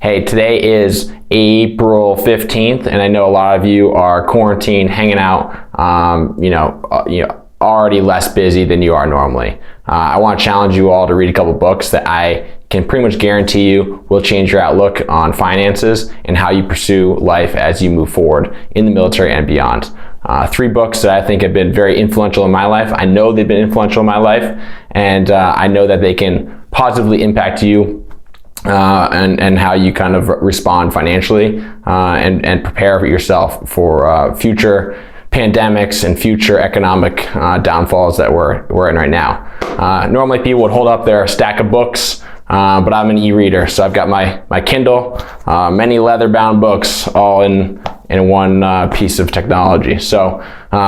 Hey, today is April 15th, and I know a lot of you are quarantined, hanging out, already less busy than you are normally. I want to challenge you all to read a couple books that I can pretty much guarantee you will change your outlook on finances and how you pursue life as you move forward in the military and beyond. 3 books that I think have been very influential in my life. I know they've been influential in my life, and I know that they can positively impact you and how you kind of respond financially and prepare for yourself for future pandemics and future economic downfalls that we're in right now. Normally people would hold up their stack of books, but I'm an e-reader, so I've got my Kindle, many leather-bound books, all in one piece of technology. So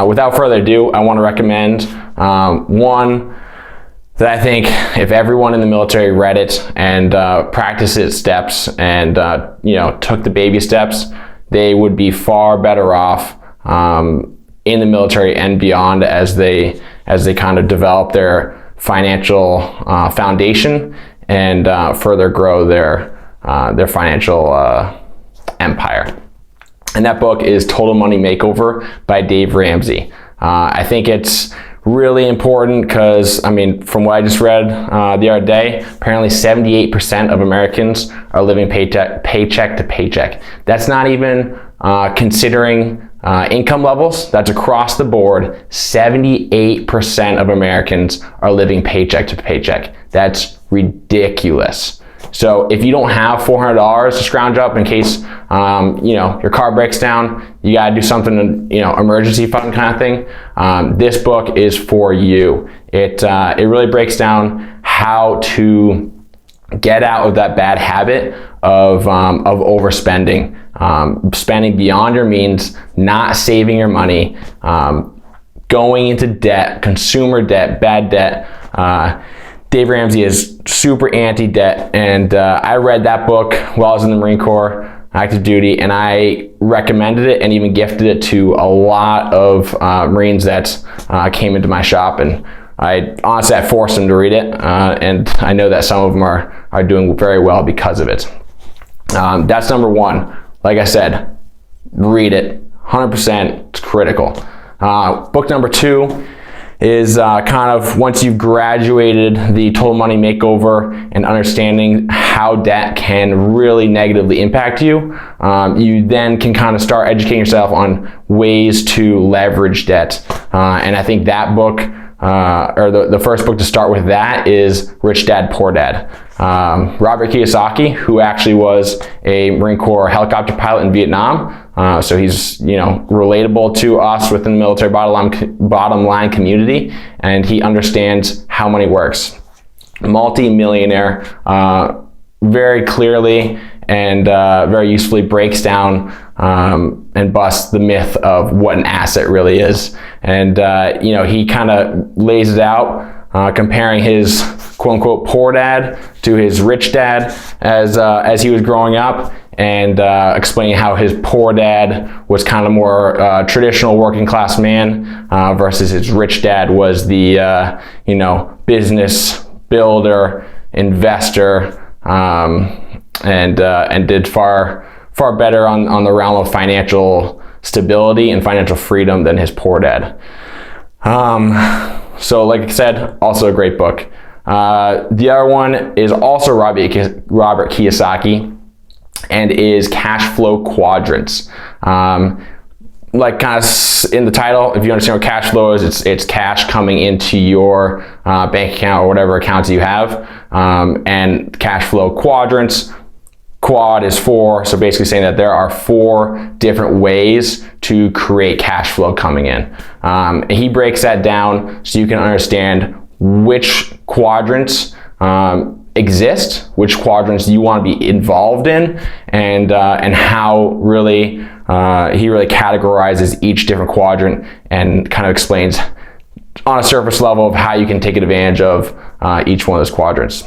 without further ado, I want to recommend one that I think if everyone in the military read it and practiced its steps and took the baby steps, they would be far better off in the military and beyond as they kind of develop their financial foundation and further grow their financial empire. And that book is Total Money Makeover by Dave Ramsey. I think it's really important because, from what I just read the other day, apparently 78% of Americans are living paycheck to paycheck. That's not even considering income levels. That's across the board. 78% of Americans are living paycheck to paycheck. That's ridiculous. So if you don't have $400 to scrounge up in case your car breaks down, you gotta do something, emergency fund kind of thing, this book is for you. It really breaks down how to get out of that bad habit of overspending, spending beyond your means, not saving your money, going into debt, consumer debt, bad debt. Dave Ramsey is super anti-debt, and I read that book while I was in the Marine Corps, active duty, and I recommended it and even gifted it to a lot of Marines that came into my shop, and I forced them to read it, and I know that some of them are doing very well because of it. That's number 1. Like I said, read it. 100%, it's critical. Book number 2 is kind of once you've graduated the Total Money Makeover and understanding how debt can really negatively impact you, you then can kind of start educating yourself on ways to leverage debt. And I think that book, or the first book to start with that is Rich Dad, Poor Dad. Robert Kiyosaki, who actually was a Marine Corps helicopter pilot in Vietnam, so he's relatable to us within the military bottom line community, and he understands how money works. Multi-millionaire, very clearly and very usefully breaks down and busts the myth of what an asset really is. And he kind of lays it out, comparing his quote-unquote poor dad to his rich dad as he was growing up, and explaining how his poor dad was kind of more traditional working class man versus his rich dad was the business builder, investor, and did far better on the realm of financial stability and financial freedom than his poor dad. So like I said, also a great book. The other one is also Robert Kiyosaki, and is Cash Flow Quadrants. Like kind of in the title, if you understand what cash flow is, it's cash coming into your bank account or whatever accounts you have. And cash flow quadrants, quad is 4, so basically saying that there are 4 different ways to create cash flow coming in. He breaks that down so you can understand which quadrants exist, which quadrants you want to be involved in, and how really he really categorizes each different quadrant and kind of explains on a surface level of how you can take advantage of each one of those quadrants.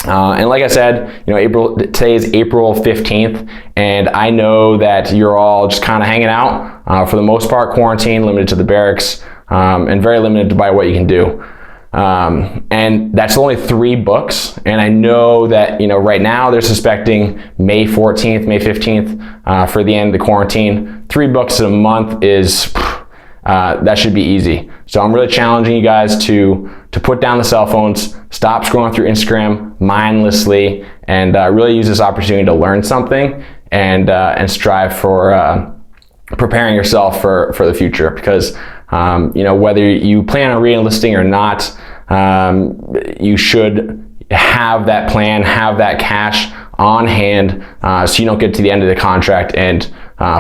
And like I said, today is April 15th, and I know that you're all just kind of hanging out, for the most part, quarantine, limited to the barracks, and very limited by what you can do. And that's only 3 books. And I know that, right now they're suspecting May 14th, May 15th for the end of the quarantine. 3 books in a month is, that should be easy. So I'm really challenging you guys to put down the cell phones, stop scrolling through Instagram mindlessly, and really use this opportunity to learn something and strive for preparing yourself for the future. Because whether you plan on re-enlisting or not, you should have that plan, have that cash on hand, so you don't get to the end of the contract and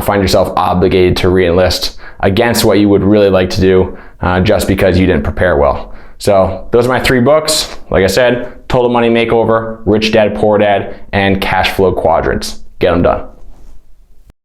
find yourself obligated to re-enlist against what you would really like to do, just because you didn't prepare well. So those are my 3 books. Like I said, Total Money Makeover, Rich Dad, Poor Dad, and Cash Flow Quadrants. Get them done.